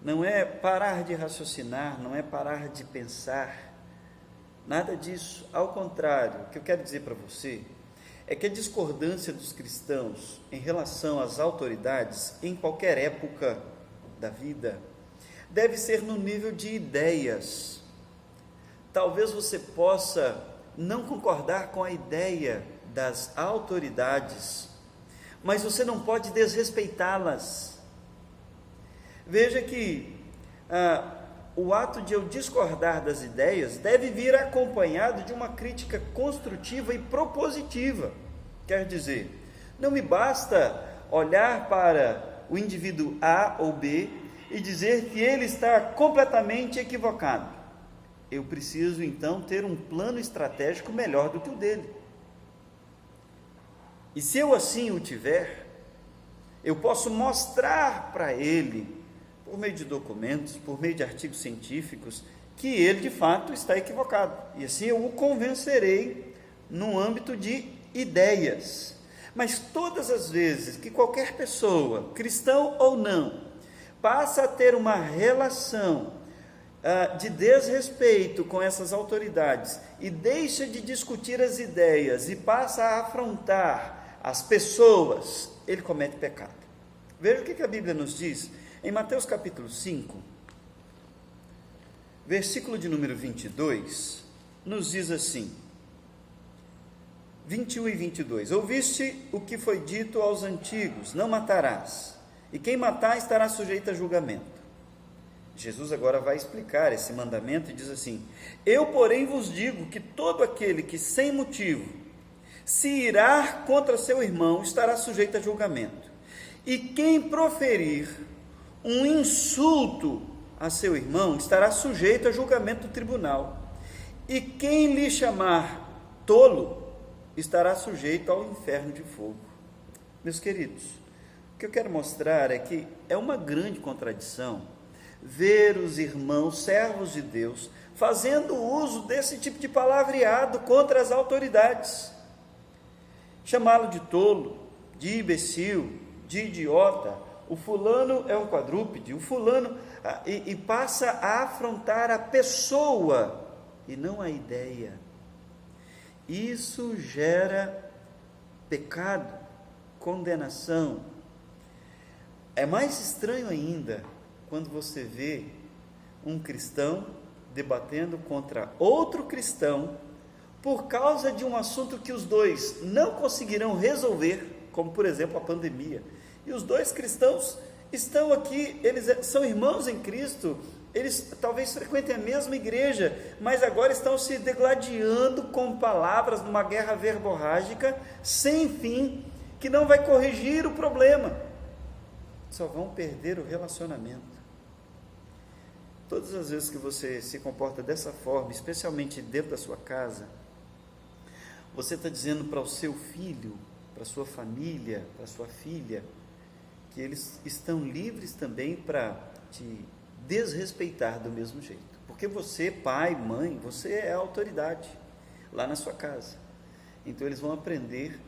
não é parar de raciocinar, não é parar de pensar, nada disso. Ao contrário, o que eu quero dizer para você é que a discordância dos cristãos em relação às autoridades, em qualquer época da vida, deve ser no nível de ideias. Talvez você possa não concordar com a ideia das autoridades, mas você não pode desrespeitá-las. Veja que o ato de eu discordar das ideias deve vir acompanhado de uma crítica construtiva e propositiva. Quer dizer, não me basta olhar para o indivíduo A ou B e dizer que ele está completamente equivocado. Eu preciso então ter um plano estratégico melhor do que o dele. E se eu assim o tiver, eu posso mostrar para ele, por meio de documentos, por meio de artigos científicos, que ele de fato está equivocado. E assim eu o convencerei no âmbito de ideias. Mas todas as vezes que qualquer pessoa, cristão ou não, passa a ter uma relação de desrespeito com essas autoridades e deixa de discutir as ideias e passa a afrontar as pessoas, ele comete pecado. Veja o que a Bíblia nos diz em Mateus capítulo 5, versículo de número 22, nos diz assim, 21 e 22, ouviste o que foi dito aos antigos, não matarás, e quem matar estará sujeito a julgamento. Jesus agora vai explicar esse mandamento e diz assim, eu porém vos digo que todo aquele que sem motivo se irar contra seu irmão estará sujeito a julgamento, e quem proferir um insulto a seu irmão estará sujeito a julgamento do tribunal, e quem lhe chamar tolo estará sujeito ao inferno de fogo. Meus queridos, o que eu quero mostrar é que é uma grande contradição ver os irmãos, servos de Deus, fazendo uso desse tipo de palavreado contra as autoridades, chamá-lo de tolo, de imbecil, de idiota, o fulano é um quadrúpede, o fulano, e passa a afrontar a pessoa e não a ideia. Isso gera pecado, condenação. É mais estranho ainda quando você vê um cristão debatendo contra outro cristão por causa de um assunto que os dois não conseguirão resolver, como por exemplo a pandemia. E os dois cristãos estão aqui, eles são irmãos em Cristo, eles talvez frequentem a mesma igreja, mas agora estão se degladiando com palavras numa guerra verborrágica sem fim, que não vai corrigir o problema, só vão perder o relacionamento. Todas as vezes que você se comporta dessa forma, especialmente dentro da sua casa, você está dizendo para o seu filho, para a sua família, para a sua filha, que eles estão livres também para te desrespeitar do mesmo jeito, porque você, pai, mãe, você é a autoridade lá na sua casa, então eles vão aprender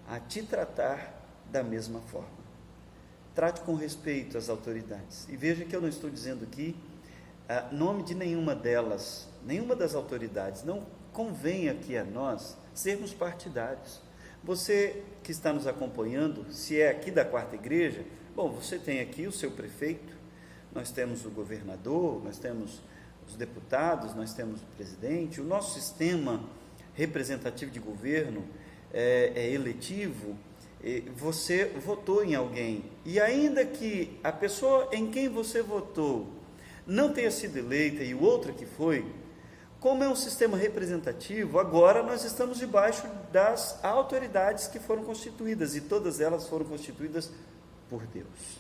a te tratar da mesma forma. Trate com respeito as autoridades, e veja que eu não estou dizendo aqui nome de nenhuma delas, nenhuma das autoridades. Não convém aqui a nós sermos partidários. Você que está nos acompanhando, se é aqui da Quarta Igreja, bom, você tem aqui o seu prefeito, nós temos o governador, nós temos os deputados, nós temos o presidente, o nosso sistema representativo de governo é eletivo. Você votou em alguém, e ainda que a pessoa em quem você votou não tenha sido eleita e o outro que foi, como é um sistema representativo, agora nós estamos debaixo das autoridades que foram constituídas, e todas elas foram constituídas por Deus.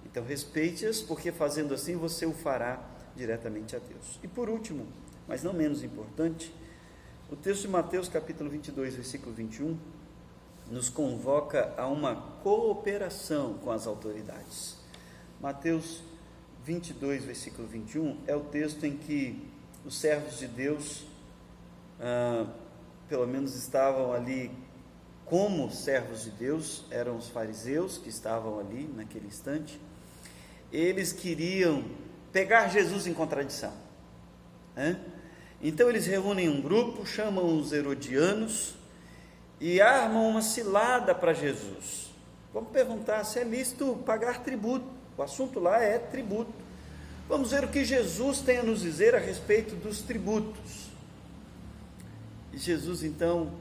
Então respeite-as, porque fazendo assim você o fará diretamente a Deus. E por último, mas não menos importante, o texto de Mateus capítulo 22, versículo 21, nos convoca a uma cooperação com as autoridades. Mateus 22, versículo 21, é o texto em que os servos de Deus, pelo menos estavam ali como servos de Deus, eram os fariseus que estavam ali naquele instante, eles queriam pegar Jesus em contradição. Então eles reúnem um grupo, chamam os herodianos e armam uma cilada para Jesus. Vamos perguntar se é lícito pagar tributo. O assunto lá é tributo. Vamos ver o que Jesus tem a nos dizer a respeito dos tributos. E Jesus, então,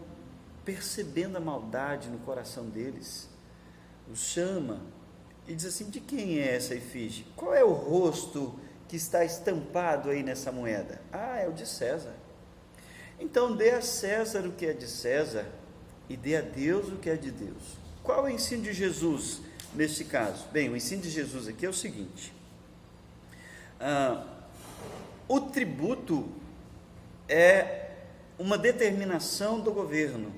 percebendo a maldade no coração deles, os chama e diz assim: de quem é essa efígie? Qual é o rosto que está estampado aí nessa moeda? É o de César. Então dê a César o que é de César e dê a Deus o que é de Deus. Qual é o ensino de Jesus neste caso? Bem, o ensino de Jesus aqui é o seguinte: o tributo é uma determinação do governo.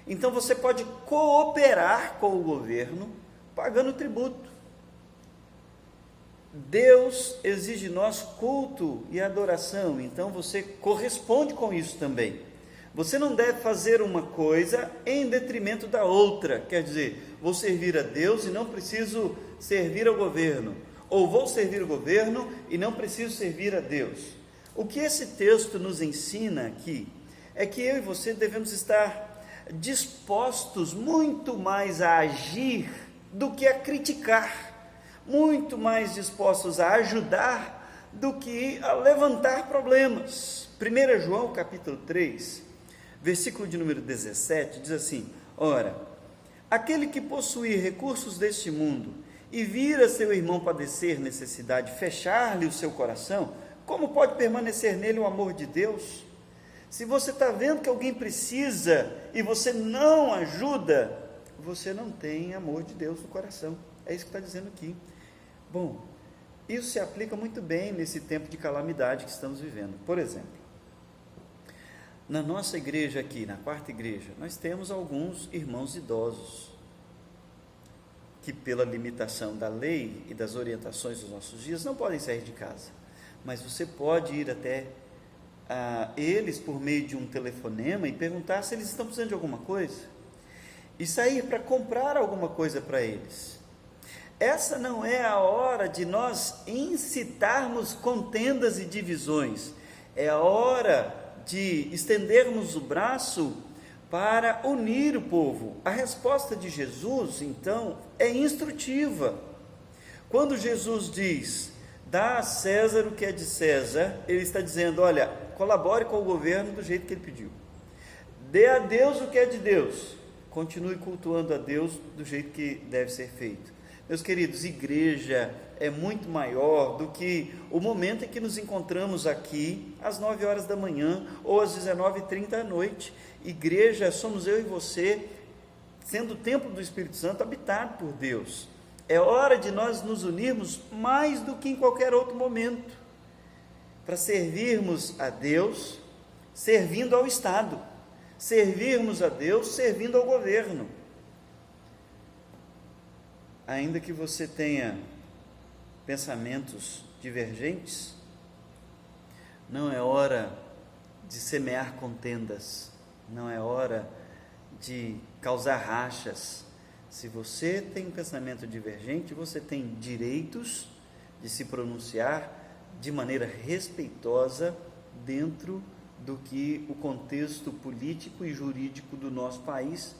Então você pode cooperar com o governo pagando tributo. Deus exige de nós culto e adoração, então você corresponde com isso também. Você não deve fazer uma coisa em detrimento da outra, quer dizer, vou servir a Deus e não preciso servir ao governo, ou vou servir o governo e não preciso servir a Deus. O que esse texto nos ensina aqui é que eu e você devemos estar dispostos muito mais a agir do que a criticar, muito mais dispostos a ajudar do que a levantar problemas. 1 João capítulo 3, versículo de número 17, diz assim: ora, aquele que possuir recursos deste mundo e vir a seu irmão padecer necessidade, fechar-lhe o seu coração, como pode permanecer nele o amor de Deus? Se você está vendo que alguém precisa e você não ajuda, você não tem amor de Deus no coração. É isso que está dizendo aqui. Bom, isso se aplica muito bem nesse tempo de calamidade que estamos vivendo. Por exemplo, na nossa igreja aqui, na quarta igreja, nós temos alguns irmãos idosos que, pela limitação da lei e das orientações dos nossos dias, não podem sair de casa, mas você pode ir até eles por meio de um telefonema e perguntar se eles estão precisando de alguma coisa e sair para comprar alguma coisa para eles. Essa não é a hora de nós incitarmos contendas e divisões, é a hora de estendermos o braço para unir o povo. A resposta de Jesus, então, é instrutiva. Quando Jesus diz: dá a César o que é de César, ele está dizendo: olha, colabore com o governo do jeito que ele pediu, dê a Deus o que é de Deus, continue cultuando a Deus do jeito que deve ser feito. Meus queridos, igreja é muito maior do que o momento em que nos encontramos aqui às 9 horas da manhã ou às 19h30 à noite. Igreja somos eu e você, sendo o templo do Espírito Santo habitado por Deus. É hora de nós nos unirmos mais do que em qualquer outro momento, para servirmos a Deus, servindo ao Estado, servirmos a Deus, servindo ao governo. Ainda que você tenha pensamentos divergentes, não é hora de semear contendas, não é hora de causar rachas. Se você tem um pensamento divergente, você tem direitos de se pronunciar de maneira respeitosa dentro do que o contexto político e jurídico do nosso país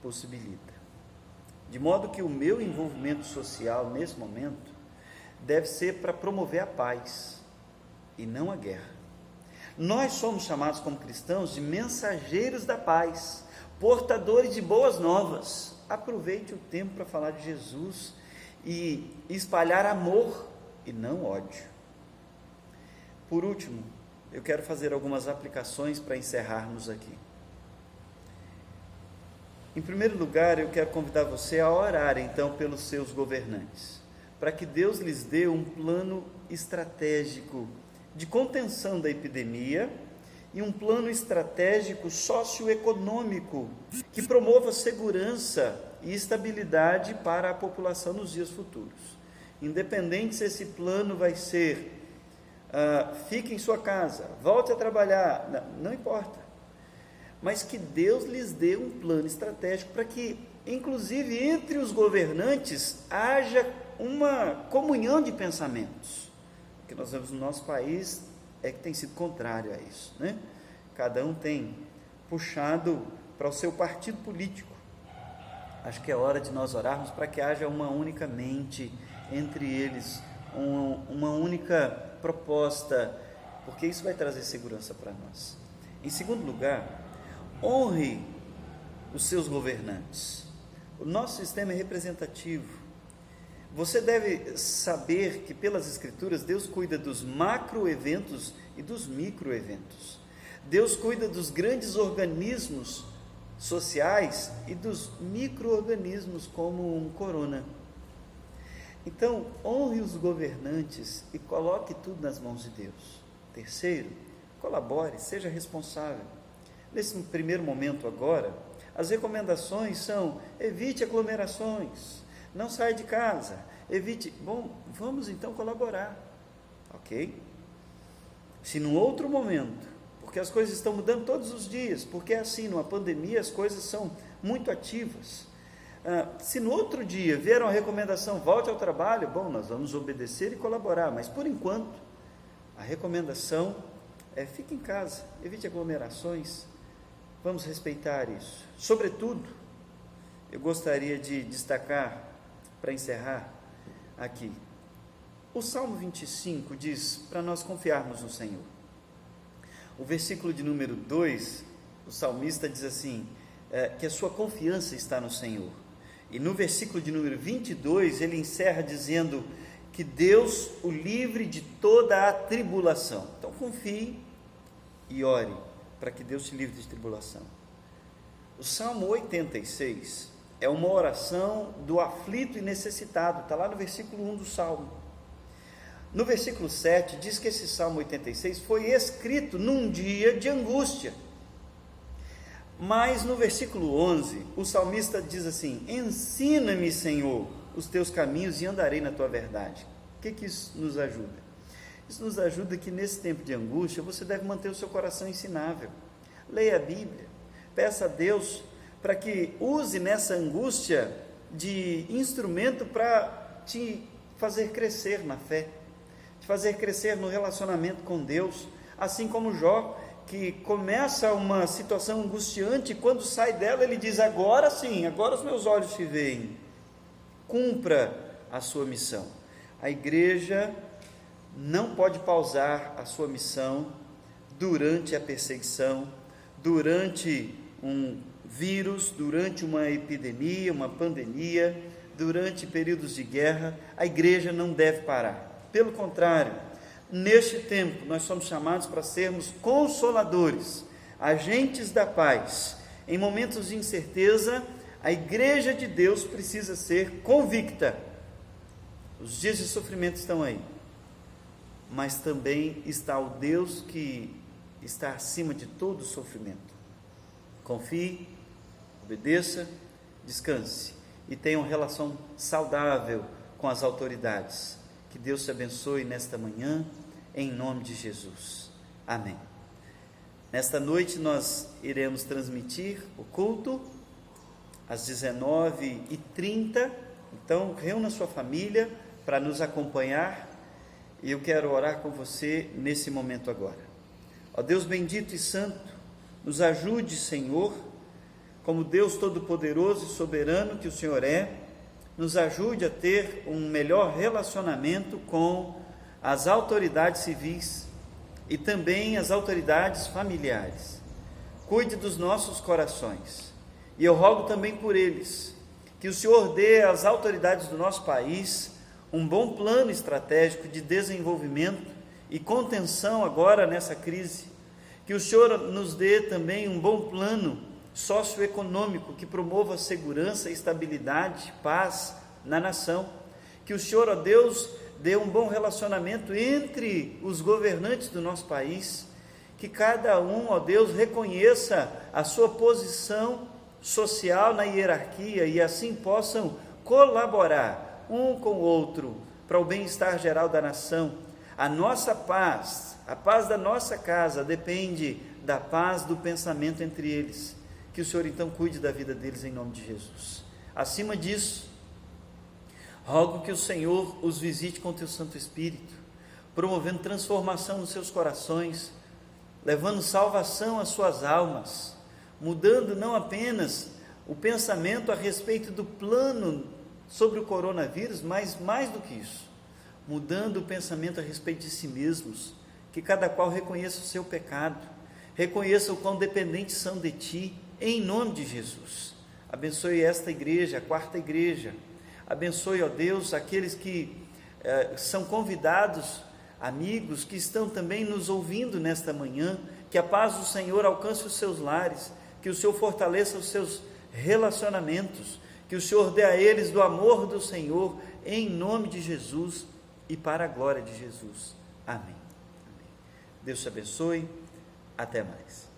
possibilita. De modo que o meu envolvimento social nesse momento deve ser para promover a paz e não a guerra. Nós somos chamados como cristãos de mensageiros da paz, portadores de boas novas. Aproveite o tempo para falar de Jesus e espalhar amor e não ódio. Por último, eu quero fazer algumas aplicações para encerrarmos aqui. Em primeiro lugar, eu quero convidar você a orar então pelos seus governantes, para que Deus lhes dê um plano estratégico de contenção da epidemia e um plano estratégico socioeconômico que promova segurança e estabilidade para a população nos dias futuros. Independente se esse plano vai ser fique em sua casa, volte a trabalhar, não importa, mas que Deus lhes dê um plano estratégico para que, inclusive entre os governantes, haja uma comunhão de pensamentos. O que nós vemos no nosso país é que tem sido contrário a isso, né? Cada um tem puxado para o seu partido político. Acho que é hora de nós orarmos para que haja uma única mente entre eles, uma única proposta, porque isso vai trazer segurança para nós. Em segundo lugar, honre os seus governantes. O nosso sistema é representativo. Você deve saber que pelas Escrituras Deus cuida dos macroeventos e dos microeventos. Deus cuida dos grandes organismos sociais e dos micro-organismos como um corona. Então, honre os governantes e coloque tudo nas mãos de Deus. Terceiro, colabore, seja responsável. Nesse primeiro momento agora, as recomendações são: evite aglomerações, não saia de casa, evite... Bom, vamos então colaborar, ok? Se num outro momento, porque as coisas estão mudando todos os dias, porque é assim, numa pandemia as coisas são muito ativas. Se no outro dia vieram a recomendação, volte ao trabalho, bom, nós vamos obedecer e colaborar, mas por enquanto, a recomendação é: fique em casa, evite aglomerações, vamos respeitar isso. Sobretudo, eu gostaria de destacar, para encerrar aqui, o Salmo 25 diz para nós confiarmos no Senhor. O versículo de número 2, o salmista diz assim, que a sua confiança está no Senhor. E no versículo de número 22, ele encerra dizendo que Deus o livre de toda a tribulação. Então confie e ore para que Deus te livre de tribulação. O Salmo 86 é uma oração do aflito e necessitado, está lá no versículo 1 do Salmo. No versículo 7 diz que esse Salmo 86 foi escrito num dia de angústia. Mas no versículo 11, o salmista diz assim: ensina-me, Senhor, os teus caminhos e andarei na tua verdade. O que isso nos ajuda? Isso nos ajuda que nesse tempo de angústia você deve manter o seu coração ensinável. Leia a Bíblia, peça a Deus para que use nessa angústia de instrumento para te fazer crescer na fé, te fazer crescer no relacionamento com Deus, assim como Jó, que começa uma situação angustiante, e quando sai dela ele diz: agora sim, agora os meus olhos te veem. Cumpra a sua missão. A igreja não pode pausar a sua missão durante a perseguição, durante um vírus, durante uma epidemia, uma pandemia, durante períodos de guerra. A igreja não deve parar. Pelo contrário, neste tempo nós somos chamados para sermos consoladores, agentes da paz. Em momentos de incerteza, a igreja de Deus precisa ser convicta. Os dias de sofrimento estão aí, mas também está o Deus que está acima de todo sofrimento. Confie, obedeça, descanse e tenha uma relação saudável com as autoridades. Que Deus te abençoe nesta manhã, em nome de Jesus. Amém. Nesta noite nós iremos transmitir o culto às 19h30. Então, reúna sua família para nos acompanhar, e eu quero orar com você nesse momento agora. Ó Deus bendito e santo, nos ajude, Senhor, como Deus todo-poderoso e soberano que o Senhor é, nos ajude a ter um melhor relacionamento com as autoridades civis e também as autoridades familiares. Cuide dos nossos corações, e eu rogo também por eles, que o Senhor dê às autoridades do nosso país um bom plano estratégico de desenvolvimento e contenção agora nessa crise, que o Senhor nos dê também um bom plano socioeconômico que promova segurança, estabilidade, paz na nação, que o Senhor, ó Deus, dê um bom relacionamento entre os governantes do nosso país, que cada um, ó Deus, reconheça a sua posição social na hierarquia e assim possam colaborar um com o outro para o bem-estar geral da nação. A nossa paz, a paz da nossa casa depende da paz do pensamento entre eles. Que o Senhor então cuide da vida deles em nome de Jesus. Acima disso, Rogo que o Senhor os visite com teu Santo Espírito, promovendo transformação nos seus corações, levando salvação às suas almas, mudando não apenas o pensamento a respeito do plano sobre o coronavírus, mas mais do que isso, mudando o pensamento a respeito de si mesmos, que cada qual reconheça o seu pecado, reconheça o quão dependentes são de Ti, em nome de Jesus. Abençoe esta igreja, a quarta igreja. Abençoe, ó Deus, aqueles que são convidados, amigos que estão também nos ouvindo nesta manhã. Que a paz do Senhor alcance os seus lares, que o Senhor fortaleça os seus relacionamentos, que o Senhor dê a eles do amor do Senhor, em nome de Jesus e para a glória de Jesus. Amém. Deus te abençoe. Até mais.